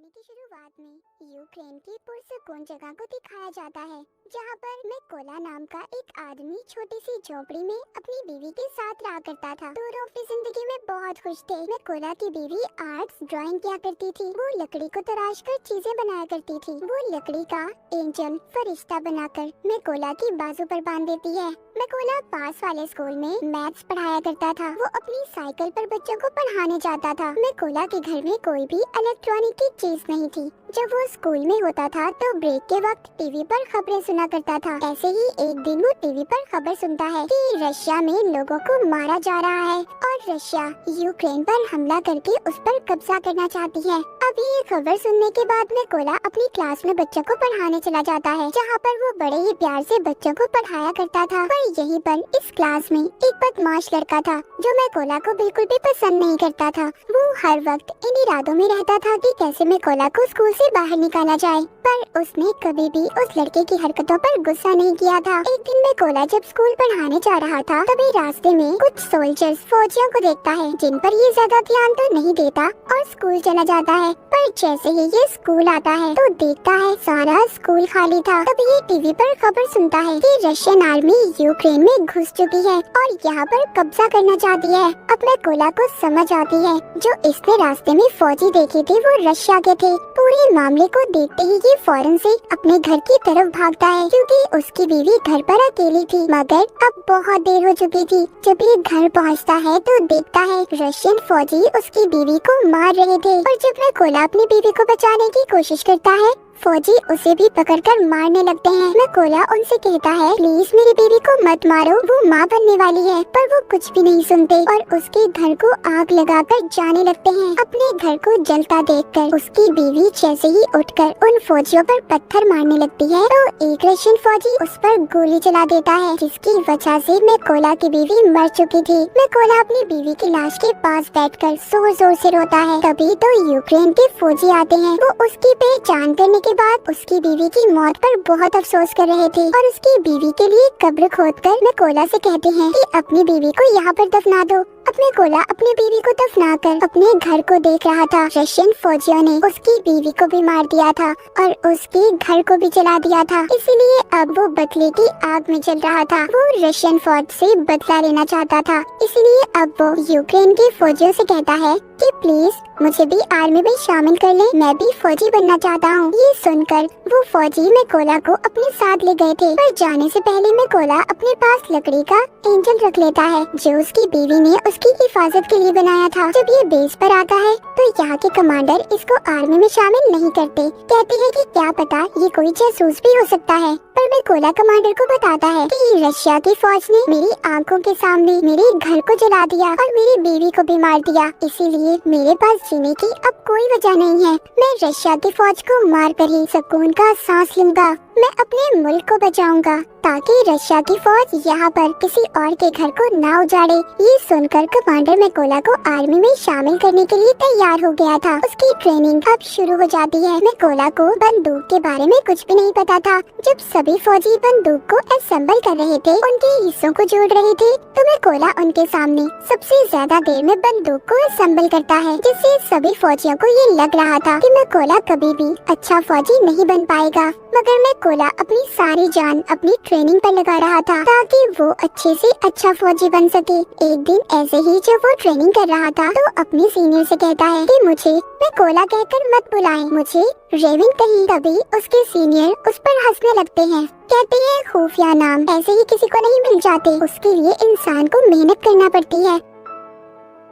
कहानी की शुरुआत में यूक्रेन की पुरसकून जगह को दिखाया जाता है, जहां पर मैकोला नाम का एक आदमी छोटी सी झोपड़ी में अपनी बीवी के साथ रहा करता था। दोनों अपनी जिंदगी में बहुत खुश थे। मैकोला की बीवी आर्ट्स ड्राइंग किया करती थी। वो लकड़ी को तराश कर चीजें बनाया करती थी। वो लकड़ी का एंजल फरिश्ता बनाकर मैकोला की बाजू पर बांध देती है। मैकोला पास वाले स्कूल में मैथ्स पढ़ाया करता था। वो अपनी साइकिल पर बच्चों को पढ़ाने जाता था। मैकोला के घर में कोई भी इलेक्ट्रॉनिक की चीज नहीं थी। जब वो स्कूल में होता था तो ब्रेक के वक्त टीवी पर खबरें सुना करता था। ऐसे ही एक दिन वो टीवी पर खबर सुनता है कि रशिया में लोगों को मारा जा रहा है और रशिया यूक्रेन पर हमला करके उस पर कब्जा करना चाहती है। अब ये खबर सुनने के बाद मैकोला अपनी क्लास में बच्चों को पढ़ाने चला जाता है, जहाँ पर वो बड़े ही प्यार से बच्चों को पढ़ाया करता था। पर यहीं पर इस क्लास में एक बदमाश लड़का था जो मैकोला को बिल्कुल भी पसंद नहीं करता था। वो हर वक्त इन इरादों में रहता था कि कैसे मैकोला को स्कूल से बाहर निकाला जाए, पर उसने कभी भी उस लड़के की हरकतों पर गुस्सा नहीं किया था। एक दिन मैकोला जब स्कूल पढ़ाने जा रहा था, तभी रास्ते में कुछ सोल्जर्स फौजियों को देखता है, जिन पर ये ज्यादा ध्यान तो नहीं देता और स्कूल चला जाता है। पर जैसे ही ये स्कूल आता है तो देखता है सारा स्कूल खाली था। तभी ये टीवी पर खबर सुनता है कि रशियन आर्मी यूक्रेन में घुस चुकी है और यहाँ पर कब्जा करना चाहती है। अब मैकोला को समझ आती है जो इसने रास्ते में फौजी देखे थे वो रशिया के थे। पूरे मामले को देखते ही ये फौरन से अपने घर की तरफ भागता है, क्योंकि उसकी बीवी घर पर अकेली थी। मगर अब बहुत देर हो चुकी थी। जब ये घर पहुँचता है तो देखता है रशियन फौजी उसकी बीवी को मार रहे थे और जब मैकोला अपनी बीवी को बचाने की कोशिश करता है, फौजी उसे भी पकड़कर मारने लगते हैं। मैकोला उनसे कहता है, प्लीज मेरी बीवी को मत मारो, वो माँ बनने वाली है। पर वो कुछ भी नहीं सुनते और उसके घर को आग लगाकर जाने लगते हैं। अपने घर को जलता देखकर उसकी बीवी जैसे ही उठकर उन फौजियों पर पत्थर मारने लगती है तो एक रशियन फौजी उस पर गोली चला देता है, जिसकी वजह से मैकोला की बीवी मर चुकी थी। मैकोला अपनी बीवी की लाश के पास बैठकर जोर जोर से रोता है। तभी तो यूक्रेन के फौजी आते हैं। वो उसकी पहचान करने के बाद उसकी बीवी की मौत पर बहुत अफसोस कर रहे थे और उसकी बीवी के लिए कब्र खोदकर मैकोला से कहते हैं कि अपनी बीवी को यहाँ पर दफना दो। अब मैकोला अपनी बीवी को दफनाकर अपने घर को देख रहा था। रशियन फौजियों ने उसकी बीवी को भी मार दिया था और उसके घर को भी जला दिया था, इसीलिए अब वो बदले की आग में जल रहा था। वो रशियन फौज से बदला लेना चाहता था, इसीलिए अब वो यूक्रेन के फौजियों से कहता है कि प्लीज मुझे भी आर्मी में शामिल कर ले, मैं भी फौजी बनना चाहता हूँ। ये सुनकर वो फौजी मैकोला को अपने साथ ले गए थे, पर जाने से पहले मैकोला अपने पास लकड़ी का एंजल रख लेता है जो उसकी बीवी ने उसकी हिफाजत के लिए बनाया था। जब ये बेस पर आता है तो यहाँ के कमांडर इसको आर्मी में शामिल नहीं करते, कहते हैं कि क्या पता ये कोई जासूस भी हो सकता है। पर मैकोला कमांडर को बताता है कि रशिया की फौज ने मेरी आंखों के सामने मेरे घर को जला दिया और मेरी बीवी को भी मार दिया, इसीलिए मेरे पास जीने की अब कोई वजह नहीं है। मैं रशिया की फौज को मार कर ही सुकून का सांस लूंगा। मैं अपने मुल्क को बचाऊंगा ताकि रशिया की फौज यहाँ पर किसी और के घर को ना उजाड़े। ये सुनकर कमांडर मैकोला को आर्मी में शामिल करने के लिए तैयार हो गया था। उसकी ट्रेनिंग अब शुरू हो जाती है। मैकोला को बंदूक के बारे में कुछ भी नहीं पता था। जब सभी फौजी बंदूक को असेंबल कर रहे थे, उनके हिस्सों को जोड़ रहे थे, तो मैकोला उनके सामने सबसे ज्यादा देर में बंदूक को असेंबल करता है, जिससे सभी फौजियों को ये लग रहा था कि मैकोला कभी भी अच्छा फौजी नहीं बन पाएगा। मगर मैकोला अपनी सारी जान अपनी ट्रेनिंग पर लगा रहा था ताकि वो अच्छे से अच्छा फौजी बन सके। एक दिन ऐसे ही जब वो ट्रेनिंग कर रहा था तो अपने सीनियर से कहता है कि मुझे मैकोला कहकर मत बुलाएं, मुझे रेविन कहिए। तभी उसके सीनियर उस पर हंसने लगते हैं, कहते हैं खुफिया नाम ऐसे ही किसी को नहीं मिल जाते, उसके लिए इंसान को मेहनत करना पड़ती है।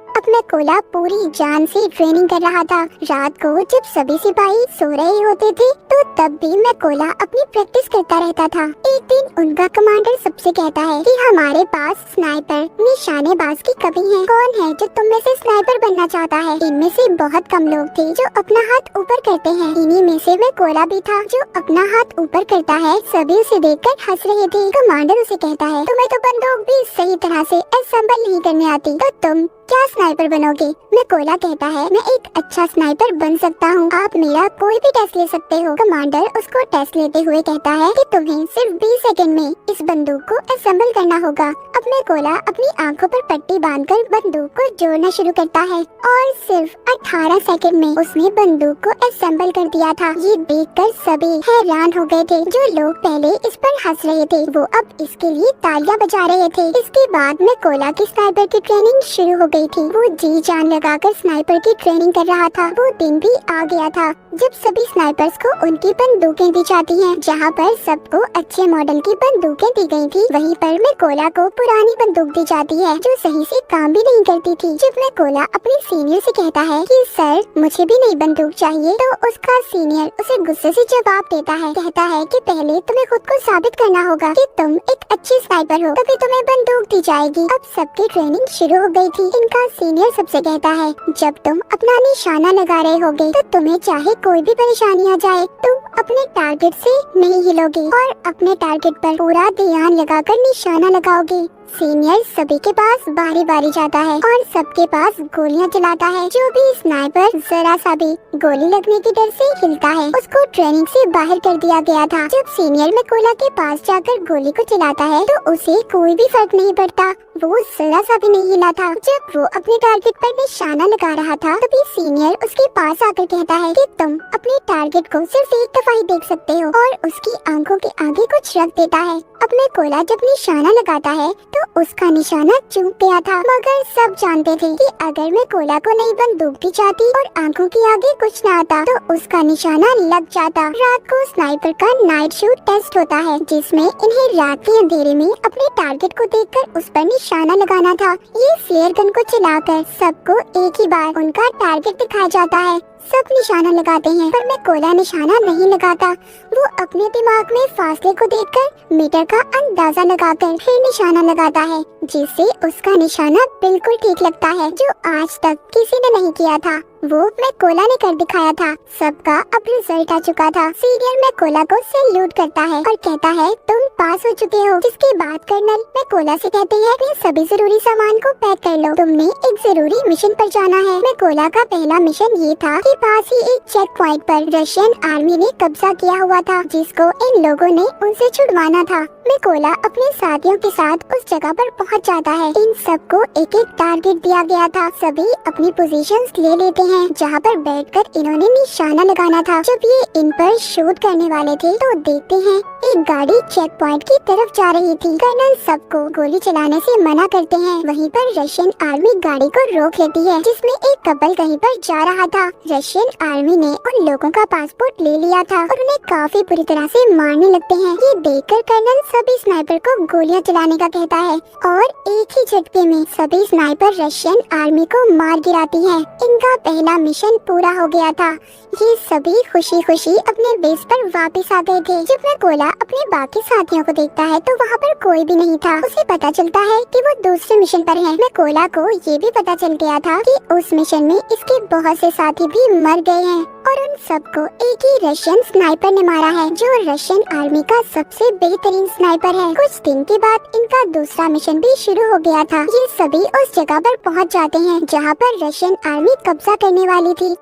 अब मैकोला पूरी जान से ट्रेनिंग कर रहा था। रात को जब सभी सिपाही सो रहे होते थे तो तब भी मैकोला अपनी प्रैक्टिस करता रहता था। एक दिन उनका कमांडर सबसे कहता है कि हमारे पास स्नाइपर निशानेबाज की कमी है। कौन है जो तुम में से स्नाइपर बनना चाहता है? इनमें से बहुत कम लोग थे जो अपना हाथ ऊपर करते हैं। इन्हीं में से मैकोला भी था जो अपना हाथ ऊपर करता है। सभी उसे देखकर हंस रहे थे। कमांडर उसे कहता है, तुम्हें तो बंदूक भी सही तरह से असेंबल नहीं करने आती, तो तुम क्या स्नाइपर बनोगे? मैकोला कहता है, मैं एक अच्छा स्नाइपर बन सकता हूँ, आप मेरा कोई भी टेस्ट ले सकते हो। कमांडर उसको टेस्ट लेते हुए कहता है कि तुम्हें सिर्फ 20 सेकंड में इस बंदूक को असेंबल करना होगा। अब मैकोला अपनी आंखों पर पट्टी बांधकर बंदूक को जोड़ना शुरू करता है और सिर्फ 18 सेकंड में उसने बंदूक को असेंबल कर दिया था। ये देखकर सभी हैरान हो गए थे। जो लोग पहले इस पर हंस रहे थे वो अब इसके लिए तालियां बजा रहे थे। इसके बाद मैकोला की स्नाइपर की ट्रेनिंग शुरू हो गई थी। वो जी जान लगाकर स्नाइपर की ट्रेनिंग कर रहा था। वो दिन भी आ गया था जब सभी स्नाइपर्स को उनकी बंदूकें दी जाती हैं। जहाँ पर सबको अच्छे मॉडल की बंदूकें दी गई थी, वहीं पर मैकोला को पुरानी बंदूक दी जाती है जो सही से काम भी नहीं करती थी। जब मैकोला अपने सीनियर से कहता है कि सर मुझे भी नई बंदूक चाहिए, तो उसका सीनियर उसे गुस्से से जवाब देता है। कहता है कि पहले तुम्हें खुद को साबित करना होगा कि तुम एक अच्छे स्नाइपर हो, तभी तुम्हें बंदूक दी जाएगी। अब सबकी ट्रेनिंग शुरू हो गई थी। इनका सीनियर सबसे कहता है, जब तुम अपना निशाना लगा रहे होगे तो तुम्हें चाहे कोई भी परेशानी आ जाए, तुम अपने टारगेट से नहीं हिलोगे और अपने टारगेट पर पूरा ध्यान लगाकर निशाना लगाओगे। सीनियर सभी के पास बारी बारी जाता है और सबके पास गोलियां चलाता है। जो भी स्नाइपर जरा सा भी गोली लगने के डर से हिलता है, उसको ट्रेनिंग से बाहर कर दिया गया था। जब सीनियर मैकोला के पास जाकर गोली को चलाता है तो उसे कोई भी फर्क नहीं पड़ता, वो जरा सा भी नहीं हिला था। जब वो अपने टारगेट पर निशाना लगा रहा था, तभी सीनियर उसके पास आकर कहता है कि तुम अपने टारगेट को सिर्फ एक दफा ही देख सकते हो, और उसकी आंखों के आगे कुछ रख देता है। अब मैकोला जब निशाना लगाता है तो उसका निशाना चूक गया था, मगर सब जानते थे कि अगर मैकोला को नई बंदूक दी जाती और आंखों के आगे कुछ न आता तो उसका निशाना लग जाता। रात को स्नाइपर का नाइट शूट टेस्ट होता है, जिसमें इन्हें रात के अंधेरे में अपने टारगेट को देखकर उस पर निशाना लगाना था। ये फ्लेयर गन को चलाकर सबको एक ही बार उनका टारगेट दिखाया जाता है। सब निशाना लगाते हैं पर मैकोला निशाना नहीं लगाता। वो अपने दिमाग में फासले को देखकर मीटर का अंदाजा लगाकर फिर निशाना लगाता है, जिससे उसका निशाना बिल्कुल ठीक लगता है, जो आज तक किसी ने नहीं किया था। वो मैकोला ने कर दिखाया था। सबका अब रिजल्ट आ चुका था। सीनियर मैकोला को सैल्यूट करता है और कहता है, तुम पास हो चुके हो। जिसके बाद कर्नल मैकोला से कहते हैं कि सभी जरूरी सामान को पैक कर लो, तुमने एक जरूरी मिशन पर जाना है। मैकोला का पहला मिशन ये था कि पास ही एक चेक पॉइंट पर रशियन आर्मी ने कब्जा किया हुआ था, जिसको इन लोगों ने उनसे छुड़वाना था। मैकोला अपने साथियों के साथ उस जगह पर पहुंच जाता है। इन सबको एक एक टारगेट दिया गया था। सभी अपनी पोजीशंस ले लेते हैं जहाँ पर बैठकर इन्होंने निशाना लगाना था। जब ये इन पर शूट करने वाले थे तो देखते हैं एक गाड़ी चेक पॉइंट की तरफ जा रही थी। कर्नल सबको गोली चलाने से मना करते हैं। वहीं पर रशियन आर्मी गाड़ी को रोक लेती है, जिसमें एक कपल कहीं पर जा रहा था। रशियन आर्मी ने उन लोगों का पासपोर्ट ले लिया था और उन्हें काफी बुरी तरह से मारने लगते हैं। ये देखकर कर्नल सभी स्नाइपर को गोलियां चलाने का कहता है और एक ही झटके में सभी स्नाइपर रशियन आर्मी को मार गिराती है। इनका पहला मिशन पूरा हो गया था। ये सभी खुशी खुशी अपने बेस पर वापस आ गए थे। जब मैकोला अपने बाकी साथियों को देखता है तो वहाँ पर कोई भी नहीं था। उसे पता चलता है कि वो दूसरे मिशन पर है। मैकोला को ये भी पता चल गया था कि उस मिशन में इसके बहुत से साथी भी मर गए हैं और उन सबको एक ही रशियन स्नाइपर ने मारा है, जो रशियन आर्मी का सबसे बेहतरीन स्नाइपर है। कुछ दिन के बाद इनका दूसरा मिशन भी शुरू हो गया था। ये सभी उस जगह पर पहुंच जाते हैं जहां पर रशियन आर्मी कब्जा करने वाली थी।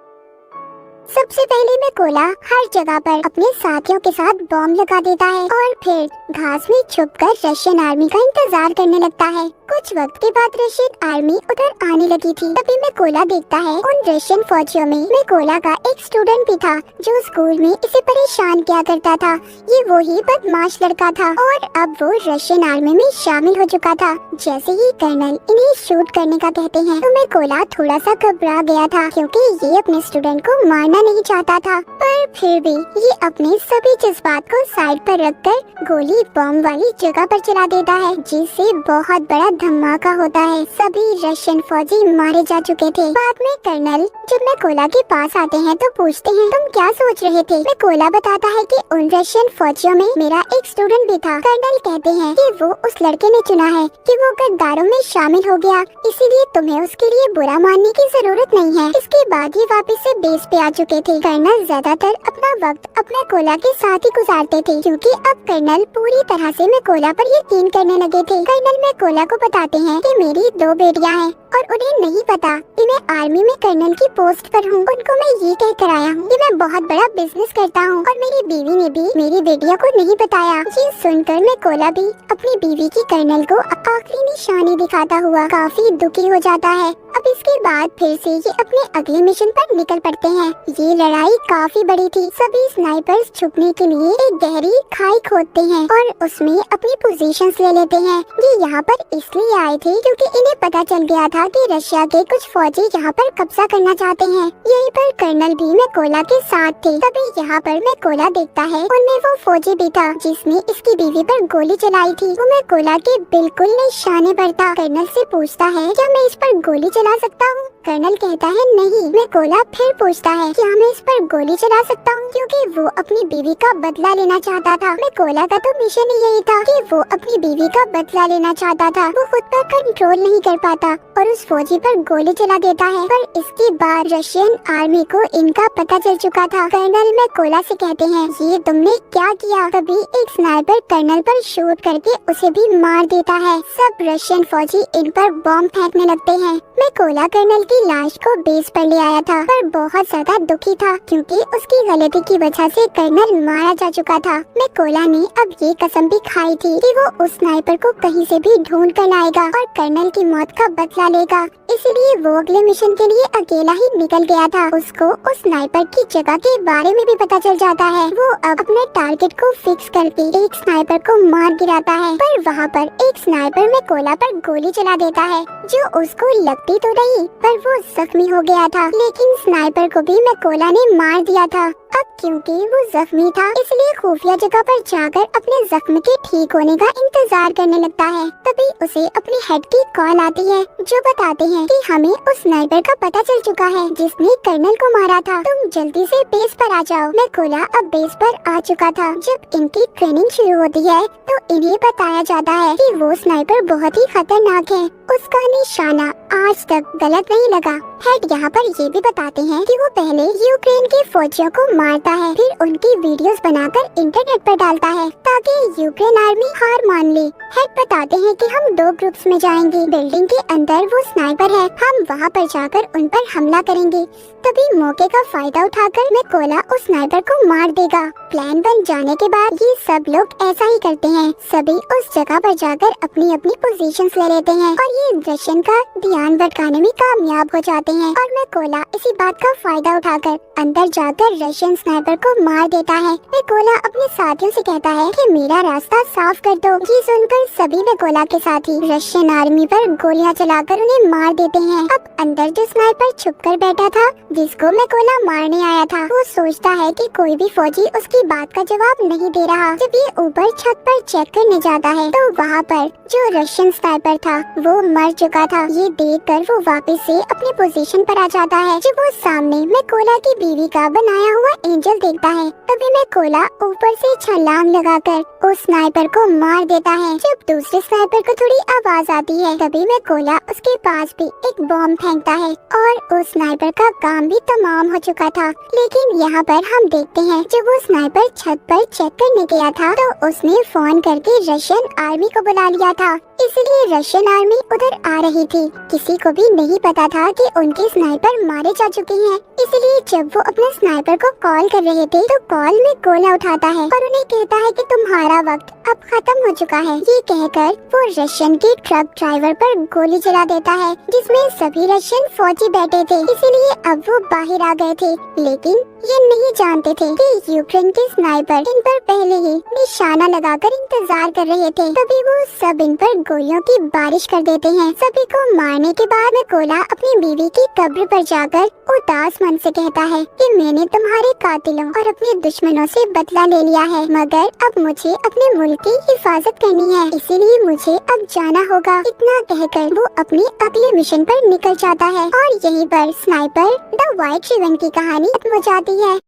सबसे पहले मैकोला हर जगह पर अपने साथियों के साथ बॉम्ब लगा देता है और फिर घास में छुपकर रशियन आर्मी का इंतजार करने लगता है। कुछ वक्त के बाद रशियन आर्मी उधर आने लगी थी। तभी मैकोला देखता है उन रशियन फौजियों में मैकोला का एक स्टूडेंट भी था, जो स्कूल में इसे परेशान किया करता था। ये वही बदमाश लड़का था और अब वो रशियन आर्मी में शामिल हो चुका था। जैसे ही कर्नल इन्हें शूट करने का कहते हैं तो मैकोला थोड़ा सा घबरा गया था, क्योंकि ये अपने स्टूडेंट को मारना नहीं चाहता था। पर फिर भी ये अपने सभी जज्बात को साइड पर रखकर गोली बॉम्ब वाली जगह पर चला देता है, जिससे बहुत बड़ा धमाका होता है। सभी रशियन फौजी मारे जा चुके थे। बाद में कर्नल जब मैकोला के पास आते हैं तो पूछते हैं, तुम क्या सोच रहे थे? मैकोला बताता है कि उन रशियन फौजियों में मेरा एक स्टूडेंट भी था। कर्नल कहते हैं कि वो उस लड़के ने चुना है कि वो गद्दारों में शामिल हो गया, इसीलिए तुम्हें उसके लिए बुरा मानने की जरूरत नहीं है। इसके बाद ही वापस से बेस पे आ चुके थे। कर्नल ज्यादातर अपना वक्त अपने मैकोला के साथ ही गुजारते थे, क्योंकि अब कर्नल पूरी तरह से मैकोला पर यकीन करने लगे थे। कर्नल मैकोला को बताते हैं कि मेरी 2 बेटियां हैं और उन्हें नहीं पता कि मैं आर्मी में कर्नल की पोस्ट पर हूँ। उनको मैं ये कह कर आया हूँ कि मैं बहुत बड़ा बिजनेस करता हूँ और मेरी बीवी ने भी मेरी बेटियों को नहीं बताया। ये सुनकर मैं कोला भी अपनी बीवी की कर्नल को आखिरी निशानी दिखाता हुआ काफी दुखी हो जाता है। अब इसके बाद फिर से ये अपने अगले मिशन पर निकल पड़ते हैं। ये लड़ाई काफी बड़ी थी। सभी स्नाइपर्स छुपने के लिए एक गहरी खाई खोदते हैं और उसमें अपनी पोजीशंस ले लेते हैं। ये यहाँ पर इसलिए आए थे क्योंकि इन्हें पता चल गया था कि रशिया के कुछ फौजी यहाँ पर कब्जा करना चाहते हैं। यहीं पर कर्नल भी मैकोला के साथ थे। तभी यहाँ पर मैकोला देखता है उनमें वो फौजी भी था जिसने इसकी बीवी पर गोली चलाई थी। वो मैकोला के बिल्कुल निशाने पर था। कर्नल से पूछता है क्या मैं इस पर गोली चला सकता हूँ? कर्नल कहता है नहीं। मैकोला फिर पूछता है क्या मैं इस पर गोली चला सकता हूँ, क्योंकि वो अपनी बीवी का बदला लेना चाहता था। मैकोला का तो मिशन ही यही था कि वो अपनी बीवी का बदला लेना चाहता था। वो खुद पर कंट्रोल नहीं कर पाता और उस फौजी पर गोली चला देता है। पर इसके बाद रशियन आर्मी को इनका पता चल चुका था। कर्नल मैकोला से कहते हैं ये तुमने क्या किया? तभी एक स्नाइपर कर्नल पर शूट करके उसे भी मार देता है। सब रशियन फौजी इन पर बॉम्ब फेंकने लगते हैं। मैकोला कर्नल की लाश को बेस पर ले आया था पर बहुत ज्यादा दुखी था क्योंकि उसकी गलती की वजह से कर्नल मारा जा चुका था। मैकोला ने अब ये कसम भी खाई थी कि वो उस स्नाइपर को कहीं से भी ढूंढ कर लाएगा और कर्नल की मौत का बदला लेगा। इसलिए वो अगले मिशन के लिए अकेला ही निकल गया था। उसको उस स्नाइपर की जगह के बारे में भी पता चल जाता है। वो अब अपने टारगेट को फिक्स करके एक स्नाइपर को मार गिराता है। पर वहाँ पर एक स्नाइपर मैकोला पर गोली चला देता है जो उसको लगती तो नहीं पर वो जख्मी हो गया था। लेकिन स्नाइपर को भी मैकोला ने मार दिया था। अब क्योंकि वो जख्मी था इसलिए खुफिया जगह पर जाकर अपने जख्म के ठीक होने का इंतजार करने लगता है। तभी उसे अपने हेड की कॉल आती है जो बताते हैं कि हमें उस स्नाइपर का पता चल चुका है जिसने कर्नल को मारा था। तुम जल्दी से बेस पर आ जाओ। मैकोला अब बेस पर आ चुका था। जब इनकी ट्रेनिंग शुरू होती है तो इन्हें बताया जाता है कि वो स्नाइपर बहुत ही खतरनाक है। उसका निशाना आज तक गलत नहीं लगा। हेड यहाँ पर ये भी बताते हैं कि वो पहले यूक्रेन के फौजियों को मारता है फिर उनकी वीडियोस बनाकर इंटरनेट पर डालता है ताकि यूक्रेन आर्मी हार मान ले। हेड बताते हैं कि हम 2 ग्रुप्स में जाएंगे। बिल्डिंग के अंदर वो स्नाइपर है, हम वहाँ पर जाकर उन पर हमला करेंगे। तभी मौके का फायदा उठाकर मैकोला उस स्नाइपर को मार देगा। प्लान बन जाने के बाद ये सब लोग ऐसा ही करते हैं। सभी उस जगह पर जाकर अपनी अपनी पोजीशंस ले लेते हैं और ये रशियन का ध्यान भटकाने में कामयाब हो जाते हैं। और मैकोला इसी बात का फायदा उठाकर अंदर जाकर रशियन स्नाइपर को मार देता है। मैकोला अपने साथियों से कहता है कि मेरा रास्ता साफ कर दो। ये सुनकर सभी मैकोला के साथी रशियन आर्मी पर गोलियां चलाकर उन्हें मार देते हैं। अब अंदर जो स्नाइपर छुपकर बैठा था जिसको मैकोला मारने आया था वो सोचता है कि कोई भी फौजी उसकी बात का जवाब नहीं दे रहा। जब ये ऊपर छत पर चेक करने जाता है तो वहाँ पर जो रशियन स्नाइपर था वो मर चुका था। ये देखकर वो वापस से अपनी पोजीशन पर आ जाता है। जब वो सामने मैकोला की बीवी का बनाया हुआ एंजल देखता है तभी मैकोला ऊपर से छलांग लगाकर उस स्नाइपर को मार देता है। जब दूसरे स्नाइपर को थोड़ी आवाज आती है तभी मैकोला उसके पास भी एक बॉम्ब फेंकता है और उस स्नाइपर का काम भी तमाम हो चुका था। लेकिन यहाँ पर हम देखते हैं जब वो स्नाइपर छत पर चेक करने गया था तो उसने फोन करके रशियन आर्मी को बुला लिया था। इसलिए रशियन आर्मी उधर आ रही थी। किसी को भी नहीं पता था कि उनके स्नाइपर मारे जा चुके हैं। इसलिए जब वो अपने स्नाइपर को कॉल कर रहे थे तो कॉल में गोला उठाता है और उन्हें कहता है कि तुम्हारा वक्त अब खत्म हो चुका है। ये कहकर वो रशियन के ट्रक ड्राइवर पर गोली चला देता है जिसमें सभी रशियन फौजी बैठे थे। इसीलिए अब वो बाहर आ गए थे। लेकिन ये नहीं जानते थे कि यूक्रेन के स्नाइपर इन पर पहले ही निशाना लगाकर इंतजार कर रहे थे। तभी वो सब इन पर गोलियों की बारिश कर देते हैं। सभी को मारने के बाद मैकोला अपनी बीवी की कब्र पर जाकर उदास मन से कहता है कि मैंने तुम्हारे कातिलों और अपने दुश्मनों से बदला ले लिया है, मगर अब मुझे अपने मुल्क की हिफाजत करनी है, इसीलिए मुझे अब जाना होगा। इतना कहकर वो अपने अगले मिशन पर निकल जाता है और यहीं पर स्नाइपर द व्हाइट रिबन की कहानी खत्म हो जाती है।